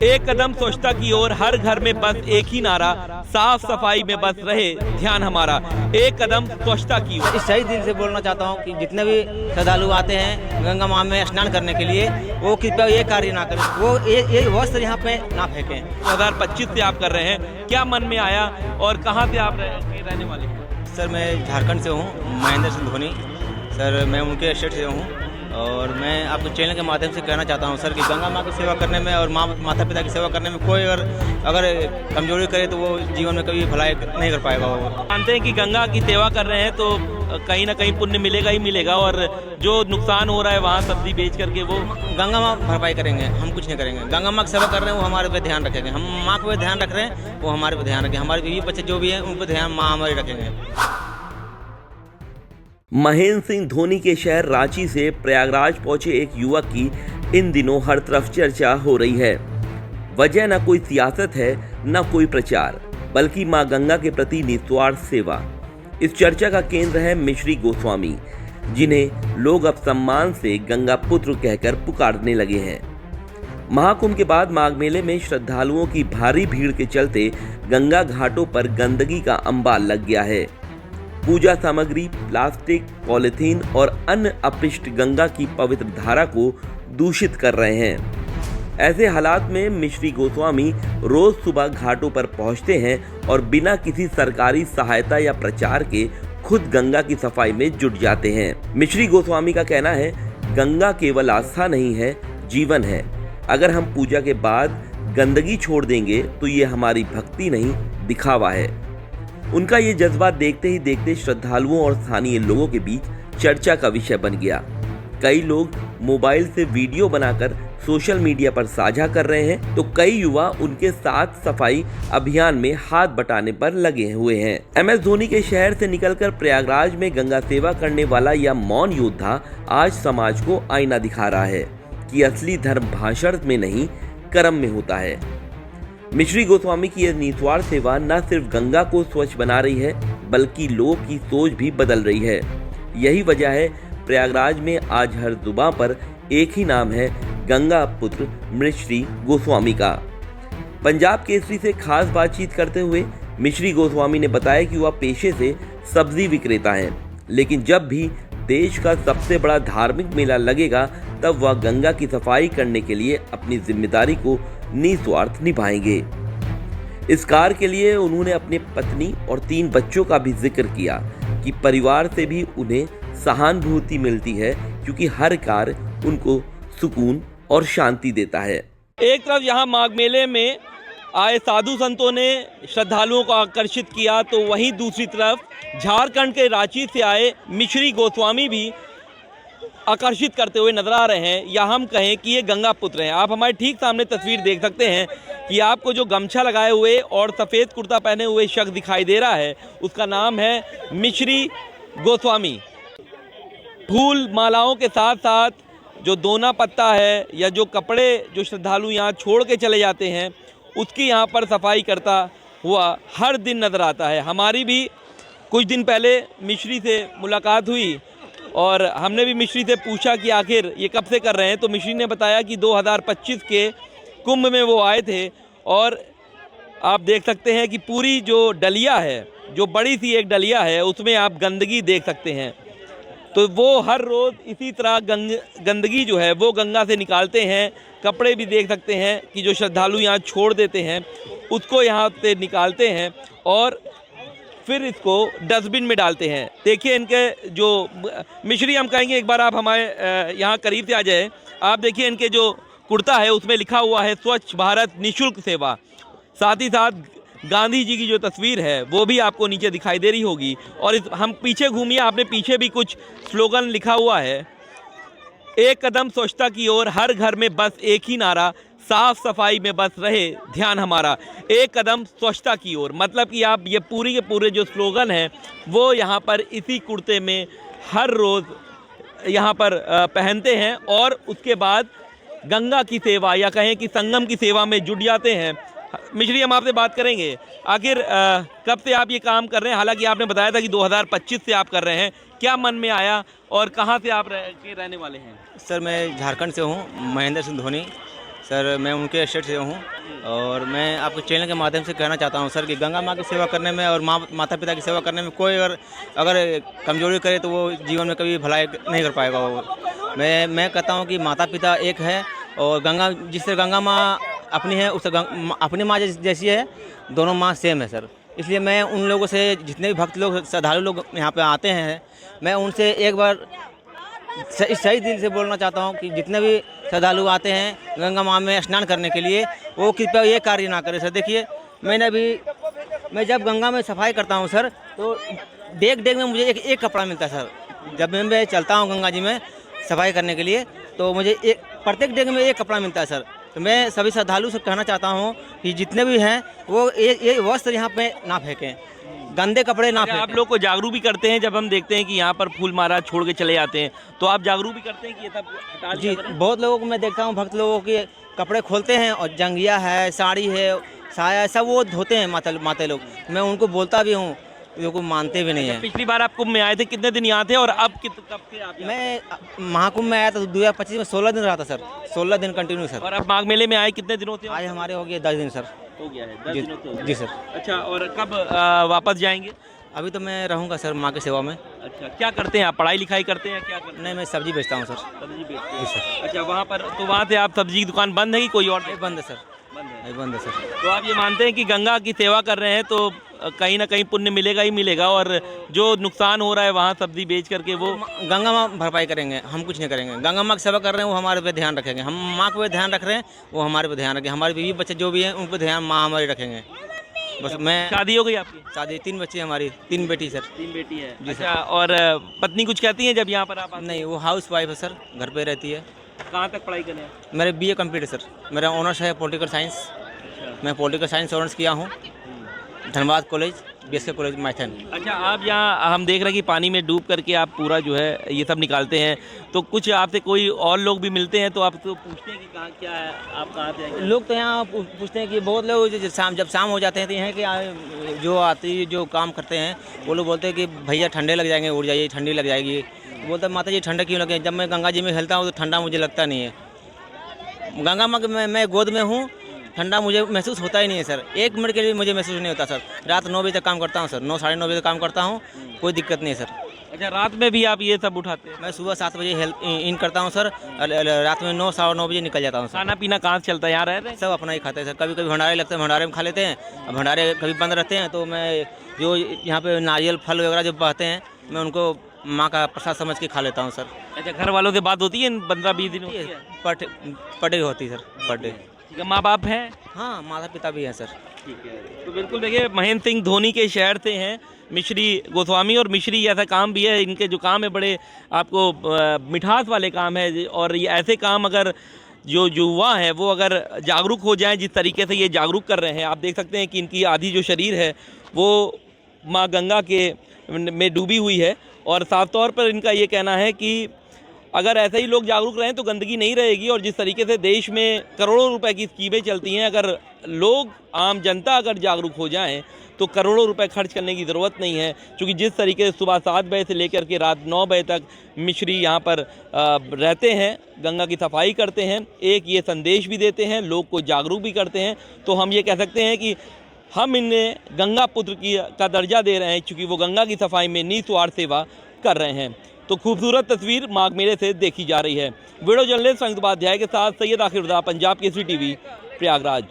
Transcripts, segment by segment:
एक कदम स्वच्छता की ओर, हर घर में बस एक ही नारा, साफ सफाई में बस रहे ध्यान हमारा। एक कदम स्वच्छता की ओर। इस सही दिल से बोलना चाहता हूँ कि जितने भी श्रद्धालु आते हैं गंगा माँ में स्नान करने के लिए, वो कृपया ये कार्य ना करें, वो ये वस्त्र यहाँ पे ना फेंकें। 2025 से आप कर रहे हैं, क्या मन में आया और कहाँ से आप रहने वाले हैं? सर मैं झारखंड से हूँ, महेंद्र सिंह धोनी सर, मैं उनके स्टेट से हूँ और मैं आपके चैनल के माध्यम से कहना चाहता हूँ सर कि गंगा माँ की सेवा करने में और माता पिता की सेवा करने में कोई अगर कमजोरी करे तो वो जीवन में कभी भलाई नहीं कर पाएगा। वो मानते हैं कि गंगा की सेवा कर रहे हैं तो कहीं ना कहीं पुण्य मिलेगा ही मिलेगा, और जो नुकसान हो रहा है वहाँ सब्जी बेच करके वो गंगा माँ भरपाई करेंगे, हम कुछ नहीं करेंगे। गंगा माँ की सेवा कर रहे हैं वो हमारे पे ध्यान रखेंगे, हम माँ को ध्यान रख रहे हैं वो हमारे पे ध्यान रखेंगे, हमारे बीवी बच्चे जो भी हैं उन पर ध्यान माँ हमारे रखेंगे। महेंद्र सिंह धोनी के शहर रांची से प्रयागराज पहुंचे एक युवक की इन दिनों हर तरफ चर्चा हो रही है। वजह न कोई सियासत है न कोई प्रचार, बल्कि मां गंगा के प्रति निस्वार्थ सेवा। इस चर्चा का केंद्र है मिश्री गोस्वामी, जिन्हें लोग अब सम्मान से गंगा पुत्र कहकर पुकारने लगे हैं। महाकुंभ के बाद माघ मेले में श्रद्धालुओं की भारी भीड़ के चलते गंगा घाटों पर गंदगी का अंबार लग गया है। पूजा सामग्री, प्लास्टिक, पॉलिथीन और अन्य अपशिष्ट गंगा की पवित्र धारा को दूषित कर रहे हैं। ऐसे हालात में मिश्री गोस्वामी रोज सुबह घाटों पर पहुंचते हैं और बिना किसी सरकारी सहायता या प्रचार के खुद गंगा की सफाई में जुट जाते हैं। मिश्री गोस्वामी का कहना है, गंगा केवल आस्था नहीं है, जीवन है। अगर हम पूजा के बाद गंदगी छोड़ देंगे तो ये हमारी भक्ति नहीं, दिखावा है। उनका ये जज्बा देखते ही देखते श्रद्धालुओं और स्थानीय लोगों के बीच चर्चा का विषय बन गया। कई लोग मोबाइल से वीडियो बनाकर सोशल मीडिया पर साझा कर रहे हैं, तो कई युवा उनके साथ सफाई अभियान में हाथ बटाने पर लगे हुए हैं। MS धोनी के शहर से निकलकर प्रयागराज में गंगा सेवा करने वाला यह मौन योद्धा आज समाज को आईना दिखा रहा है कि असली धर्म भाषण में नहीं, कर्म में होता है। मिश्री गोस्वामी की यह निस्वार्थ सेवा न सिर्फ गंगा को स्वच्छ बना रही है, बल्कि लोगों की सोच भी बदल रही है। यही वजह है प्रयागराज में आज हर जुबां पर एक ही नाम है, गंगा पुत्र मिश्री गोस्वामी का। पंजाब केसरी से खास बातचीत करते हुए मिश्री गोस्वामी ने बताया कि वह पेशे से सब्जी विक्रेता हैं, लेकिन जब भी देश का सबसे बड़ा धार्मिक मेला लगेगा तब वह गंगा की सफाई करने के लिए अपनी जिम्मेदारी को निस्वार्थ निभाएंगे। इस कार्य के लिए उन्होंने अपने पत्नी और 3 बच्चों का भी जिक्र किया कि परिवार से भी उन्हें सहानुभूति मिलती है, क्योंकि हर कार्य उनको सुकून और शांति देता है। एक तरफ यहाँ माघ मेले में आए साधु संतों ने श्रद्धालुओं को आकर्षित किया, तो वहीं दूसरी तरफ झारखंड के रांची से आए मिश्री गोस्वामी भी आकर्षित करते हुए नजर आ रहे हैं, या हम कहें कि ये गंगा पुत्र हैं। आप हमारे ठीक सामने तस्वीर देख सकते हैं कि आपको जो गमछा लगाए हुए और सफ़ेद कुर्ता पहने हुए शख्स दिखाई दे रहा है, उसका नाम है मिश्री गोस्वामी। फूल मालाओं के साथ साथ जो दोना पत्ता है या जो कपड़े जो श्रद्धालु यहाँ छोड़ के चले जाते हैं, उसकी यहाँ पर सफाई करता हुआ हर दिन नज़र आता है। हमारी भी कुछ दिन पहले मिश्री से मुलाकात हुई और हमने भी मिश्री से पूछा कि आखिर ये कब से कर रहे हैं, तो मिश्री ने बताया कि 2025 के कुंभ में वो आए थे, और आप देख सकते हैं कि पूरी जो डलिया है, जो बड़ी सी एक डलिया है, उसमें आप गंदगी देख सकते हैं। तो वो हर रोज़ इसी तरह गंदगी जो है वो गंगा से निकालते हैं। कपड़े भी देख सकते हैं कि जो श्रद्धालु यहाँ छोड़ देते हैं उसको यहाँ से निकालते हैं और फिर इसको डस्टबिन में डालते हैं। देखिए इनके जो मिश्री, हम कहेंगे एक बार आप हमारे यहाँ करीब से आ जाए। आप देखिए इनके जो कुर्ता है उसमें लिखा हुआ है स्वच्छ भारत निःशुल्क सेवा। साथ ही साथ गांधी जी की जो तस्वीर है वो भी आपको नीचे दिखाई दे रही होगी। और हम पीछे घूमिए, आपने पीछे भी कुछ स्लोगन लिखा हुआ है, एक कदम स्वच्छता की ओर, हर घर में बस एक ही नारा, साफ सफाई में बस रहे ध्यान हमारा। एक कदम स्वच्छता की ओर, मतलब कि आप ये पूरी के पूरे जो स्लोगन हैं वो यहाँ पर इसी कुर्ते में हर रोज़ यहाँ पर पहनते हैं और उसके बाद गंगा की सेवा या कहें कि संगम की सेवा में जुट जाते हैं। मिश्री, हम आपसे बात करेंगे, आखिर कब से आप ये काम कर रहे हैं? हालांकि आपने बताया था कि 2025 से आप कर रहे हैं, क्या मन में आया और कहाँ से आप रहने वाले हैं? सर मैं झारखंड से हूँ, महेंद्र सिंह धोनी सर मैं उनके स्टेट से हूँ और मैं आपके चैनल के माध्यम से कहना चाहता हूँ सर कि गंगा माँ की सेवा करने में और माता पिता की सेवा करने में कोई अगर कमजोरी करे तो वो जीवन में कभी भलाई नहीं कर पाएगा। वो मैं कहता हूँ कि माता पिता एक है और गंगा जिससे गंगा माँ अपनी है उससे अपनी माँ जैसी है, दोनों माँ सेम है सर। इसलिए मैं उन लोगों से, जितने भी भक्त लोग श्रद्धालु लोग यहाँ पे आते हैं, मैं उनसे एक बार सही दिल से बोलना चाहता हूँ कि जितने भी श्रद्धालु आते हैं गंगा माँ में स्नान करने के लिए, वो कृपया ये कार्य ना करें सर। देखिए मैं जब गंगा में सफाई करता हूँ सर, तो डेग में मुझे एक कपड़ा मिलता है सर। जब मैं चलता हूँ गंगा जी में सफाई करने के लिए, तो मुझे प्रत्येक डेग में एक कपड़ा मिलता है सर। तो मैं सभी श्रद्धालु से कहना चाहता हूँ कि जितने भी हैं वो ये वस्त्र यहाँ पे ना फेंकें, गंदे कपड़े ना फेंकें। आप लोग को जागरूक भी करते हैं, जब हम देखते हैं कि यहाँ पर फूल माला छोड़ के चले जाते हैं तो आप जागरूक भी करते हैं कि ये सब हटा जी, दिया करें? बहुत लोगों को मैं देखता हूँ, भक्त लोगों के कपड़े खोलते हैं और जंगिया है, साड़ी है, साया है, सब वो धोते हैं माते लोग। मैं उनको बोलता भी हूँ, लोग को मानते भी नहीं हैं। पिछली बार आप कुंभ में आए थे, कितने दिन यहाँ थे और अब कब से आप यहाँ? मैं महाकुंभ में आया था 2025 में, 16 दिन रहा था सर, 16 दिन कंटिन्यू सर। और अब माघ मेले में आए कितने दिनों से? आज हमारे हो गए 10 दिन सर। हो गया है 10 जी, दिनों से हो गया। जी सर। अच्छा, और कब वापस जाएंगे? अभी तो मैं रहूँगा सर माँ की सेवा में। अच्छा, क्या करते हैं आप? पढ़ाई लिखाई करते हैं, क्या करते हैं? नहीं, मैं सब्जी बेचता हूँ सर। सब्जी बेचते जी हैं। सर। अच्छा, वहाँ पर तो वहाँ से आप सब्जी की दुकान बंद है कि कोई और? नहीं, बंद है सर, बंद है। नहीं बंद है सर। तो आप ये मानते हैं कि गंगा की सेवा कर रहे हैं तो कहीं ना कहीं पुण्य मिलेगा ही मिलेगा, और जो नुकसान हो रहा है वहाँ सब्जी बेच करके वो गंगा माँ भरपाई करेंगे, हम कुछ नहीं करेंगे। गंगा माँ की सेवा कर रहे हैं, वो हमारे पे ध्यान रखेंगे। हम माँ पे ध्यान रख रहे हैं, वो हमारे पे ध्यान रखेंगे। हमारे बीवी बच्चे जो भी हैं उन पर ध्यान माँ हमारे रखेंगे। बस मैं शादी हो गई आपकी? शादी 3 बच्चे हमारी, 3 बेटी सर। 3 बेटी है। जी सर। अच्छा, और पत्नी कुछ कहती है जब यहाँ पर आप आते हैं? नहीं, वो हाउस वाइफ है सर, घर पे रहती है। कहाँ तक पढ़ाई करें? मेरे BA कंप्लीट है सर। मेरा ऑनर्स है पॉलिटिकल साइंस। मैं पॉलिटिकल साइंस ऑनर्स किया हूँ Dhanbad college, BSK college Maithon. अच्छा, आप यहाँ हम देख रहे हैं कि पानी में डूब करके आप पूरा जो है ये सब निकालते हैं, तो कुछ आपसे कोई और लोग भी मिलते हैं तो आप तो पूछते हैं कि कहाँ क्या है, आप कहाँ से आए? लोग तो यहाँ पूछते हैं कि बहुत लोग जब शाम हो जाते हैं तो यहाँ के जो काम करते हैं वो लोग बोलते हैं कि भैया ठंडे लग जाएंगे, उड़ जाइए, ठंडी लग जाएगी। बोलते हैं माता जी ठंडा क्यों लगे? जब मैं गंगा जी में खेलता हूँ तो ठंडा मुझे लगता नहीं है। गंगा माँ मैं गोद में हूँ, ठंडा मुझे महसूस होता ही नहीं है सर। 1 मिनट के लिए मुझे महसूस नहीं होता सर। रात 9 बजे तक काम करता हूँ सर, 9 साढ़े 9 बजे तक काम करता हूँ, कोई दिक्कत नहीं है सर। अच्छा, रात में भी आप ये सब उठाते हैं? मैं सुबह 7 बजे इन करता हूँ सर, रात में 9 साढ़े 9 बजे निकल जाता हूँ सर। खाना पीना कहाँ से चलता है? यहाँ रह रहे हैं? सब अपना ही खाते हैं सर। कभी कभी भंडारे लगते हैं, भंडारे में खा लेते हैं। अब भंडारे कभी बंद रहते हैं तो मैं जो यहाँ पे नारियल फल वगैरह जो बहते हैं, मैं उनको माँ का प्रसाद समझ के खा लेता हूँ सर। अच्छा, घर वालों से बात होती है इन 15-20 दिनों की? पर डे होती है सर, पर डे। ठीक है, माँ बाप हैं? हाँ, माता पिता भी हैं सर। ठीक है। तो बिल्कुल देखिए, महेंद्र सिंह धोनी के शहर से हैं मिश्री गोस्वामी, और मिश्री ऐसा काम भी है, इनके जो काम है बड़े आपको मिठास वाले काम है। और ये ऐसे काम अगर जो युवा है वो अगर जागरूक हो जाएं, जिस तरीके से ये जागरूक कर रहे हैं, आप देख सकते हैं कि इनकी आधी जो शरीर है वो माँ गंगा के में डूबी हुई है। और साफ तौर पर इनका ये कहना है कि अगर ऐसे ही लोग जागरूक रहें तो गंदगी नहीं रहेगी। और जिस तरीके से देश में करोड़ों रुपए की स्कीमें चलती हैं, अगर लोग, आम जनता अगर जागरूक हो जाएं तो करोड़ों रुपए खर्च करने की ज़रूरत नहीं है। क्योंकि जिस तरीके से सुबह 7 बजे से लेकर के रात 9 बजे तक मिश्री यहाँ पर रहते हैं, गंगा की सफाई करते हैं, एक ये संदेश भी देते हैं, लोग को जागरूक भी करते हैं, तो हम ये कह सकते हैं कि हम इन्हें गंगा पुत्र का दर्जा दे रहे हैं, क्योंकि वो गंगा की सफाई में निस्वार्थ सेवा कर रहे हैं। तो खूबसूरत तस्वीर माघ मेले से देखी जा रही है। वीडियो जर्नलिस्ट संयुक्त उपाध्याय के साथ सैयद आखिर उदा, पंजाब केसरी TV, प्रयागराज।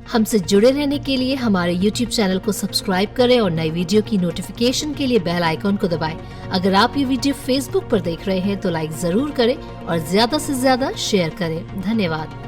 हमसे जुड़े रहने के लिए हमारे YouTube चैनल को सब्सक्राइब करें और नई वीडियो की नोटिफिकेशन के लिए बेल आइकॉन को दबाएं। अगर आप ये वीडियो Facebook पर देख रहे हैं तो लाइक जरूर करें और ज्यादा से ज्यादा शेयर करें। धन्यवाद।